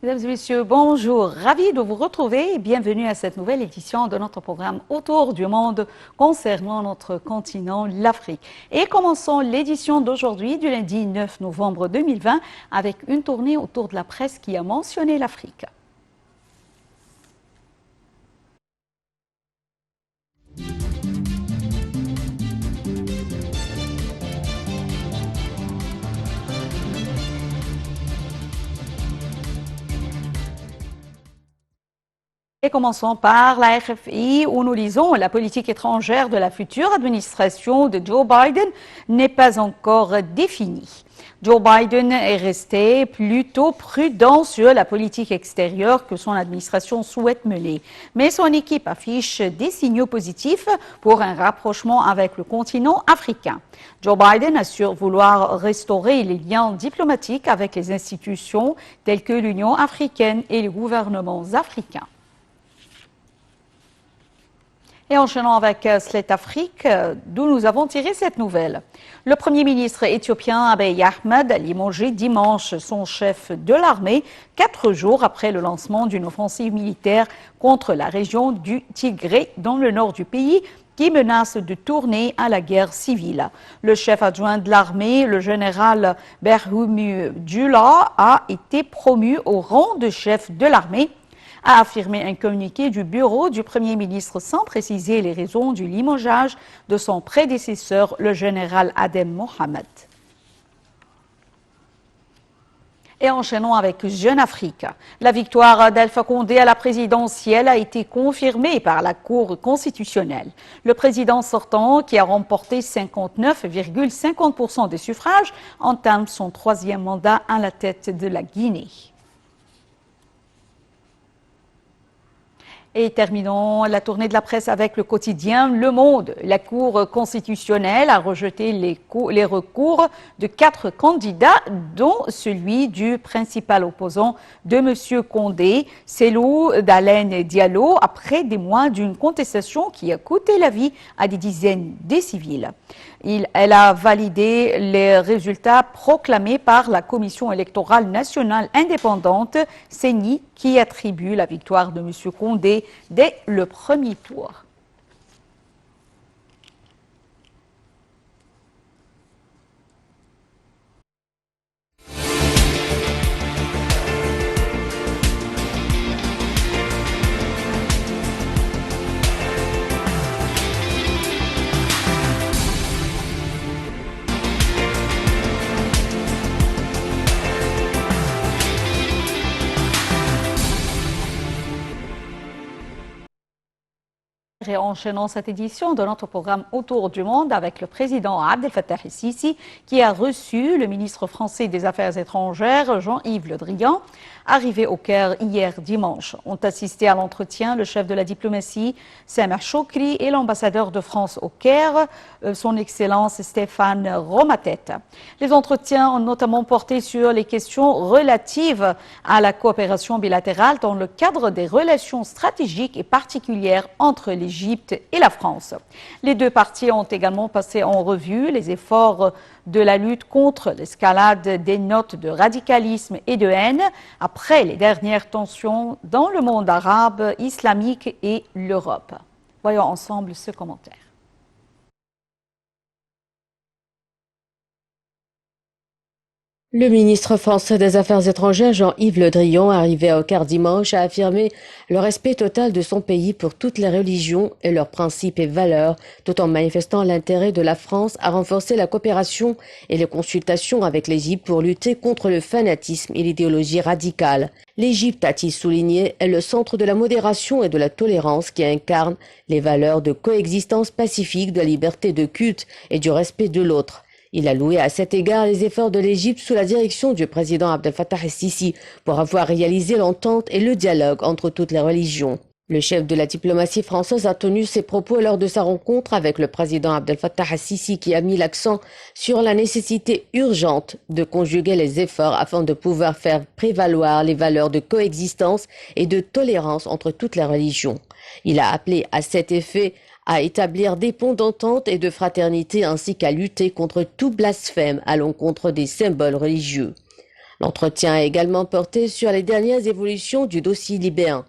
Mesdames et messieurs, bonjour. Ravi de vous retrouver et bienvenue à cette nouvelle édition de notre programme Autour du monde concernant notre continent, l'Afrique. Et commençons l'édition d'aujourd'hui du lundi 9 novembre 2020 avec une tournée autour de la presse qui a mentionné l'Afrique. Et commençons par la RFI où nous lisons la politique étrangère de la future administration de Joe Biden n'est pas encore définie. Joe Biden est resté plutôt prudent sur la politique extérieure que son administration souhaite mener. Mais son équipe affiche des signaux positifs pour un rapprochement avec le continent africain. Joe Biden assure vouloir restaurer les liens diplomatiques avec les institutions telles que l'Union africaine et les gouvernements africains. Et enchaînons avec Slate Afrique, d'où nous avons tiré cette nouvelle. Le Premier ministre éthiopien Abiy Ahmed a limogé dimanche son chef de l'armée, 4 jours après le lancement d'une offensive militaire contre la région du Tigré dans le nord du pays, qui menace de tourner à la guerre civile. Le chef adjoint de l'armée, le général Berhanu Jula, a été promu au rang de chef de l'armée, a affirmé un communiqué du bureau du Premier ministre sans préciser les raisons du limogeage de son prédécesseur, le général Adem Mohamed. Et enchaînons avec Jeune Afrique. La victoire d'Alpha Condé à la présidentielle a été confirmée par la Cour constitutionnelle. Le président sortant, qui a remporté 59,50% des suffrages, entame son 3e mandat à la tête de la Guinée. Et terminons la tournée de la presse avec le quotidien Le Monde. La Cour constitutionnelle a rejeté les recours de 4 candidats, dont celui du principal opposant de M. Condé, Cellou Dalein Diallo, après des mois d'une contestation qui a coûté la vie à des dizaines de civils. Elle a validé les résultats proclamés par la Commission électorale nationale indépendante, CENI, qui attribue la victoire de M. Condé dès le premier tour. Et enchaînons cette édition de notre programme Autour du monde avec le président Abdel Fattah el-Sisi qui a reçu le ministre français des Affaires étrangères Jean-Yves Le Drian, arrivé au Caire hier dimanche. Ont assisté à l'entretien le chef de la diplomatie Sameh Choukri et l'ambassadeur de France au Caire, son Excellence Stéphane Romatet. Les entretiens ont notamment porté sur les questions relatives à la coopération bilatérale dans le cadre des relations stratégiques et particulières entre l'Égypte et la France. Les deux parties ont également passé en revue les efforts de la lutte contre l'escalade des notes de radicalisme et de haine après les dernières tensions dans le monde arabe, islamique et l'Europe. Voyons ensemble ce commentaire. Le ministre français des Affaires étrangères Jean-Yves Le Drian, arrivé au Caire dimanche, a affirmé le respect total de son pays pour toutes les religions et leurs principes et valeurs, tout en manifestant l'intérêt de la France à renforcer la coopération et les consultations avec l'Égypte pour lutter contre le fanatisme et l'idéologie radicale. L'Égypte, a-t-il souligné, est le centre de la modération et de la tolérance qui incarne les valeurs de coexistence pacifique, de la liberté de culte et du respect de l'autre. Il a loué à cet égard les efforts de l'Égypte sous la direction du président Abdel Fattah el-Sisi pour avoir réalisé l'entente et le dialogue entre toutes les religions. Le chef de la diplomatie française a tenu ses propos lors de sa rencontre avec le président Abdel Fattah el-Sisi qui a mis l'accent sur la nécessité urgente de conjuguer les efforts afin de pouvoir faire prévaloir les valeurs de coexistence et de tolérance entre toutes les religions. Il a appelé à cet effet à établir des ponts d'entente et de fraternité ainsi qu'à lutter contre tout blasphème à l'encontre des symboles religieux. L'entretien a également porté sur les dernières évolutions du dossier libyen.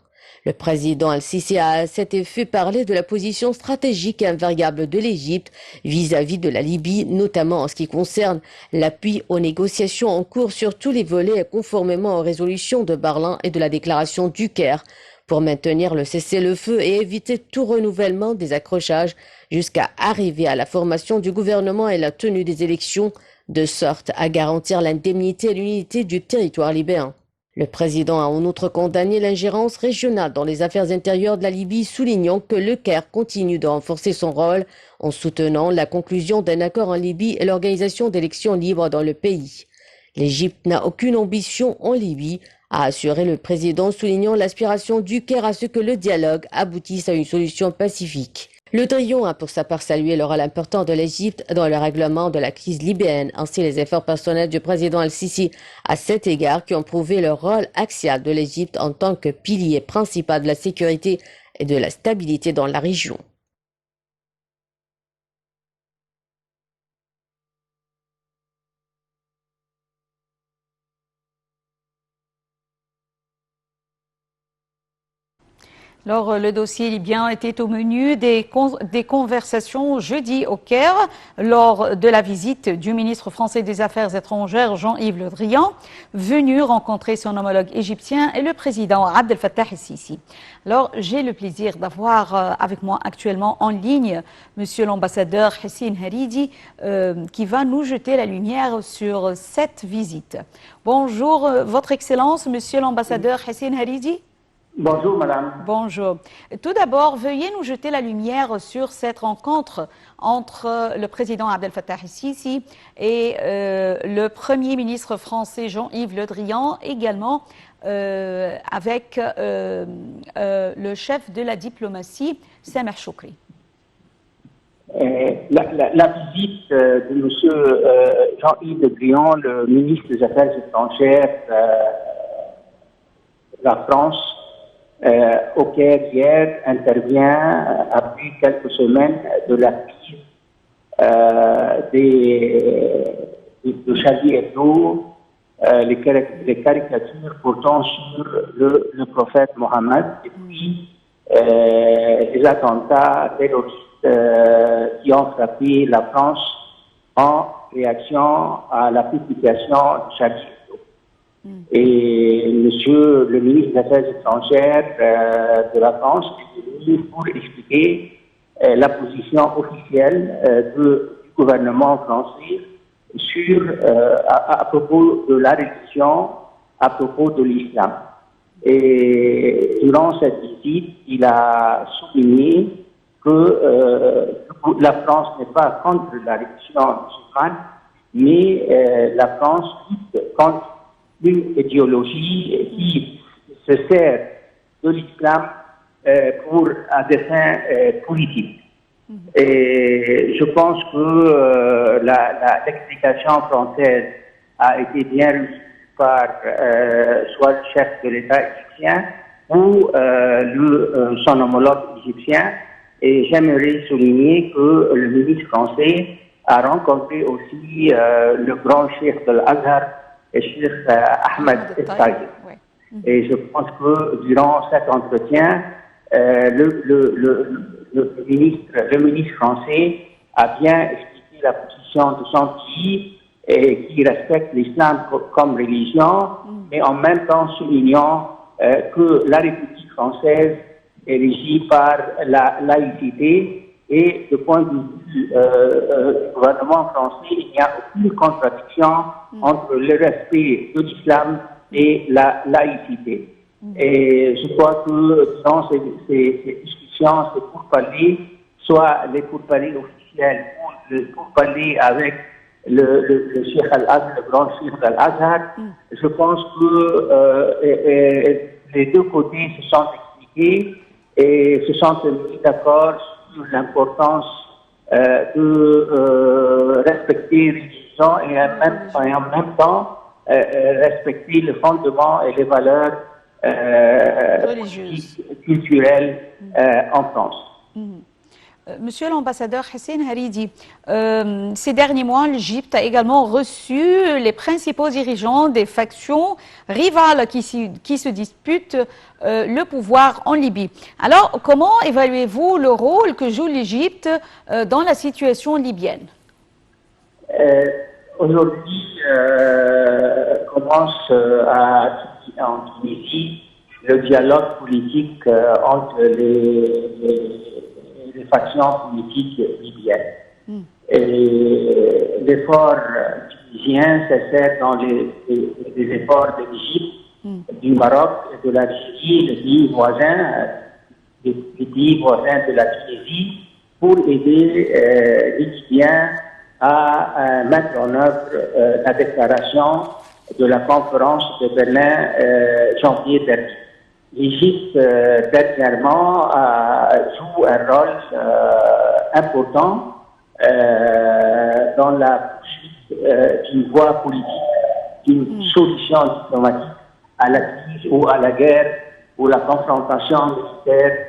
Le président Al-Sisi a à cet effet parlé de la position stratégique invariable de l'Égypte vis-à-vis de la Libye, notamment en ce qui concerne l'appui aux négociations en cours sur tous les volets conformément aux résolutions de Berlin et de la déclaration du Caire pour maintenir le cessez-le-feu et éviter tout renouvellement des accrochages jusqu'à arriver à la formation du gouvernement et la tenue des élections, de sorte à garantir l'indemnité et l'unité du territoire libyen. Le président a en outre condamné l'ingérence régionale dans les affaires intérieures de la Libye, soulignant que le Caire continue de renforcer son rôle en soutenant la conclusion d'un accord en Libye et l'organisation d'élections libres dans le pays. L'Égypte n'a aucune ambition en Libye, a assuré le président, soulignant l'aspiration du Caire à ce que le dialogue aboutisse à une solution pacifique. Le Drian a pour sa part salué le rôle important de l'Égypte dans le règlement de la crise libyenne, ainsi les efforts personnels du président Al-Sisi à cet égard qui ont prouvé le rôle axial de l'Égypte en tant que pilier principal de la sécurité et de la stabilité dans la région. Alors, le dossier libyen était au menu des conversations jeudi au Caire lors de la visite du ministre français des Affaires étrangères Jean-Yves Le Drian, venu rencontrer son homologue égyptien et le président Abdel Fattah el-Sisi. Alors, j'ai le plaisir d'avoir avec moi actuellement en ligne monsieur l'ambassadeur Hessine Haridi qui va nous jeter la lumière sur cette visite. Bonjour, Votre Excellence, monsieur l'ambassadeur Hessine Haridi. Bonjour, madame. Bonjour. Tout d'abord, veuillez nous jeter la lumière sur cette rencontre entre le président Abdel Fattah el-Sisi et le Premier ministre français Jean-Yves Le Drian, également avec le chef de la diplomatie, Sameh Choukri. La visite de M. Jean-Yves Le Drian, le ministre des Affaires étrangères de la France, au Caire hier intervient après quelques semaines de la crise de Charlie Hebdo, les caricatures portant sur le prophète Mohammed et puis les attentats terroristes qui ont frappé la France en réaction à la publication de Charlie Hebdo. Et monsieur le ministre des Affaires étrangères de la France est venu pour expliquer la position officielle du gouvernement français sur, à propos de la religion, à propos de l'islam. Et durant cette visite, il a souligné que la France n'est pas contre la religion musulmane, mais la France lutte contre une idéologie qui se sert de l'islam pour un dessein politique. Et je pense que l'explication française a été bien reçue par soit le chef de l'État égyptien ou son homologue égyptien. Et j'aimerais souligner que le ministre français a rencontré aussi le grand cheikh de l'Azhar, et Cheikh Ahmed El-Taïb. Et je pense que durant cet entretien, le ministre français a bien expliqué la position de son pays et qui respecte l'islam comme religion, mais en même temps soulignant que la République française est régie par la laïcité. Et du point de vue du gouvernement français, il n'y a aucune contradiction entre le respect de l'islam et la laïcité. Et je crois que dans ces discussions, c'est pour parler, soit les pourparlers officiels ou les pourparlers avec le Cheikh Al-Azhar, le grand Cheikh Al-Azhar, je pense que les deux côtés se sont expliqués et se sont mis d'accord sur l'importance de respecter les religions et en même temps respecter le fondement et les valeurs culturelles en France. Monsieur l'ambassadeur Hissène Haridi, ces derniers mois, l'Égypte a également reçu les principaux dirigeants des factions rivales qui se disputent le pouvoir en Libye. Alors, comment évaluez-vous le rôle que joue l'Égypte dans la situation libyenne? Aujourd'hui, commence en Tunisie le dialogue politique entre les factions politiques libyennes. Et l'effort tunisien s'insère dans les efforts de l'Égypte, du Maroc et de l'Algérie, les pays voisins de la Tunisie, pour aider les Libyens à mettre en œuvre la déclaration de la conférence de Berlin janvier dernier. L'Égypte, dernièrement, joue un rôle important dans la poursuite d'une voie politique, d'une solution diplomatique à la crise ou à la guerre ou la confrontation militaire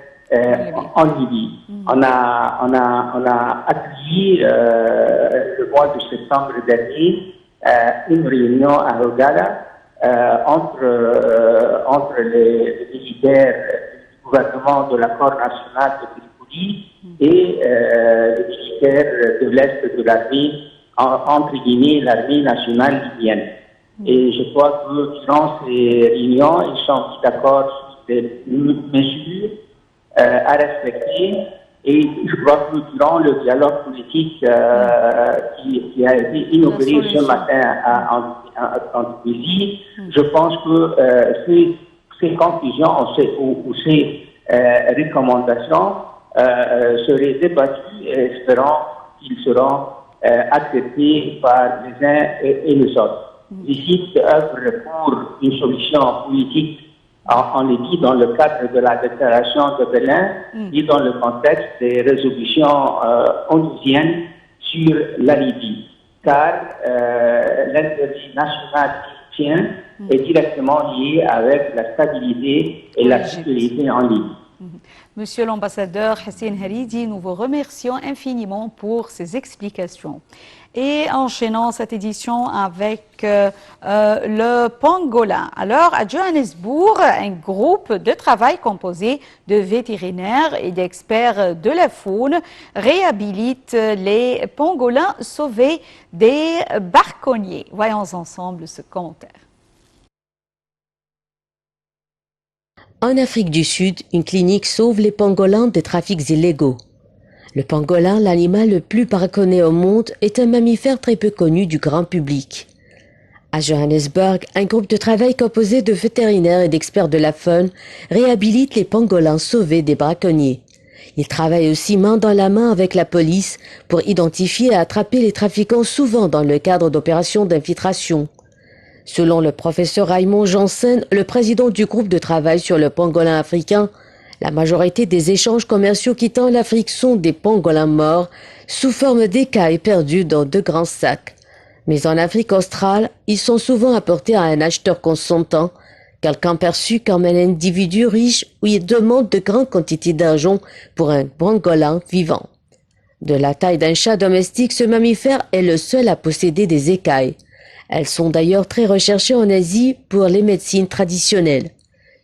en Libye. On a accueilli le mois de septembre dernier une réunion à Hurghada entre les militaires du gouvernement de l'accord national de Tripoli et les militaires de l'Est de l'armée, entre guillemets, l'armée nationale libyenne. Et je crois que durant ces réunions, ils sont mis d'accord sur des mesures à respecter. Et je crois que durant le dialogue politique qui a été inauguré ce matin en Tunisie, je pense que ces conclusions ou ces recommandations seraient débattues et espérons qu'ils seront acceptés par les uns et les autres. L'Égypte œuvre pour une solution politique en Libye dans le cadre de la déclaration de Berlin et dans le contexte des résolutions onusiennes sur la Libye. Car l'intérêt national égyptien est directement lié avec la stabilité et la sécurité en Libye. Monsieur l'ambassadeur Hissène Haridi, nous vous remercions infiniment pour ces explications. Et enchaînons cette édition avec le pangolin. Alors, à Johannesburg, un groupe de travail composé de vétérinaires et d'experts de la faune réhabilite les pangolins sauvés des braconniers. Voyons ensemble ce commentaire. En Afrique du Sud, une clinique sauve les pangolins des trafics illégaux. Le pangolin, l'animal le plus braconné au monde, est un mammifère très peu connu du grand public. À Johannesburg, un groupe de travail composé de vétérinaires et d'experts de la faune réhabilite les pangolins sauvés des braconniers. Ils travaillent aussi main dans la main avec la police pour identifier et attraper les trafiquants, souvent dans le cadre d'opérations d'infiltration. Selon le professeur Raymond Janssen, le président du groupe de travail sur le pangolin africain, la majorité des échanges commerciaux quittant l'Afrique sont des pangolins morts sous forme d'écailles perdues dans de grands sacs. Mais en Afrique australe, ils sont souvent apportés à un acheteur consentant, quelqu'un perçu comme un individu riche où il demande de grandes quantités d'argent pour un pangolin vivant. De la taille d'un chat domestique, ce mammifère est le seul à posséder des écailles. Elles sont d'ailleurs très recherchées en Asie pour les médecines traditionnelles.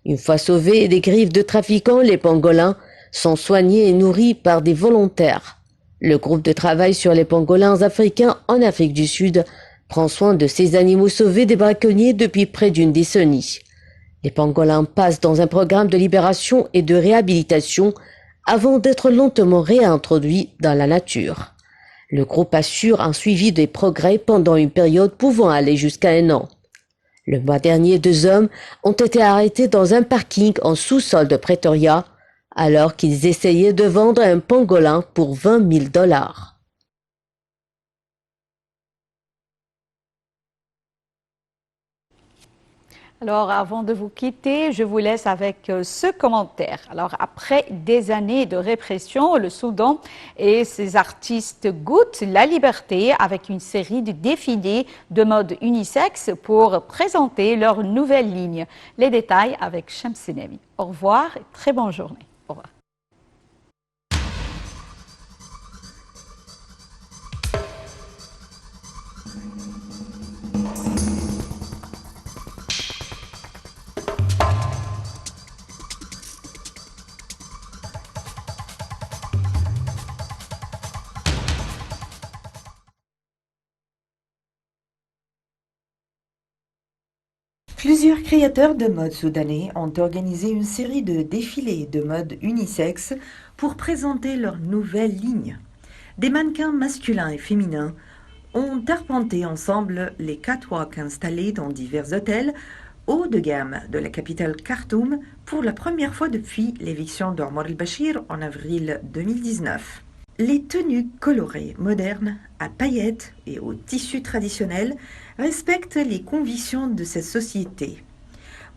Une fois sauvés des griffes de trafiquants, les pangolins sont soignés et nourris par des volontaires. Le groupe de travail sur les pangolins africains en Afrique du Sud prend soin de ces animaux sauvés des braconniers depuis près d'une décennie. Les pangolins passent dans un programme de libération et de réhabilitation avant d'être lentement réintroduits dans la nature. Le groupe assure un suivi des progrès pendant une période pouvant aller jusqu'à 1 an. Le mois dernier, 2 hommes ont été arrêtés dans un parking en sous-sol de Pretoria alors qu'ils essayaient de vendre un pangolin pour 20 000 $. Alors, avant de vous quitter, je vous laisse avec ce commentaire. Alors, après des années de répression, le Soudan et ses artistes goûtent la liberté avec une série de défilés de mode unisexe pour présenter leur nouvelle ligne. Les détails avec Shamsi Nemi. Au revoir et très bonne journée. Au revoir. Plusieurs créateurs de mode soudanais ont organisé une série de défilés de mode unisexe pour présenter leur nouvelle ligne. Des mannequins masculins et féminins ont arpenté ensemble les catwalks installés dans divers hôtels haut de gamme de la capitale Khartoum pour la première fois depuis l'éviction d'Omar el-Bashir en avril 2019. Les tenues colorées, modernes, à paillettes et au tissu traditionnel respectent les convictions de cette société.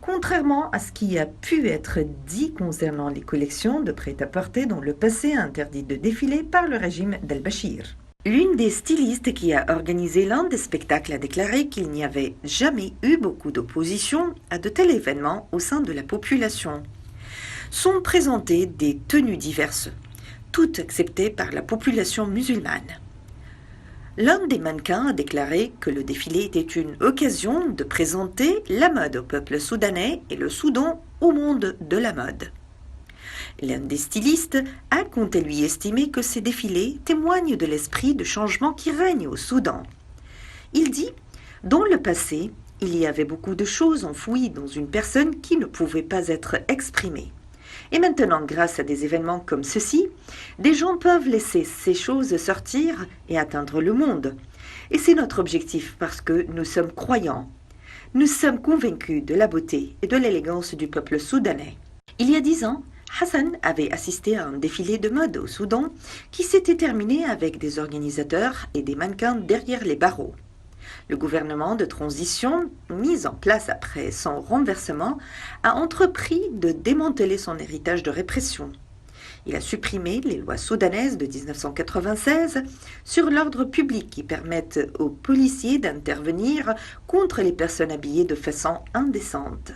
Contrairement à ce qui a pu être dit concernant les collections de prêt-à-porter dans le passé interdites de défiler par le régime d'Al-Bashir. L'une des stylistes qui a organisé l'un des spectacles a déclaré qu'il n'y avait jamais eu beaucoup d'opposition à de tels événements au sein de la population. Sont présentées des tenues diverses, toutes acceptées par la population musulmane. L'un des mannequins a déclaré que le défilé était une occasion de présenter la mode au peuple soudanais et le Soudan au monde de la mode. L'un des stylistes a quant à lui estimé que ces défilés témoignent de l'esprit de changement qui règne au Soudan. Il dit « Dans le passé, il y avait beaucoup de choses enfouies dans une personne qui ne pouvaient pas être exprimées. Et maintenant, grâce à des événements comme ceci, des gens peuvent laisser ces choses sortir et atteindre le monde. Et c'est notre objectif parce que nous sommes croyants. Nous sommes convaincus de la beauté et de l'élégance du peuple soudanais. » Il y a 10 ans, Hassan avait assisté à un défilé de mode au Soudan qui s'était terminé avec des organisateurs et des mannequins derrière les barreaux. Le gouvernement de transition, mis en place après son renversement, a entrepris de démanteler son héritage de répression. Il a supprimé les lois soudanaises de 1996 sur l'ordre public qui permettent aux policiers d'intervenir contre les personnes habillées de façon indécente.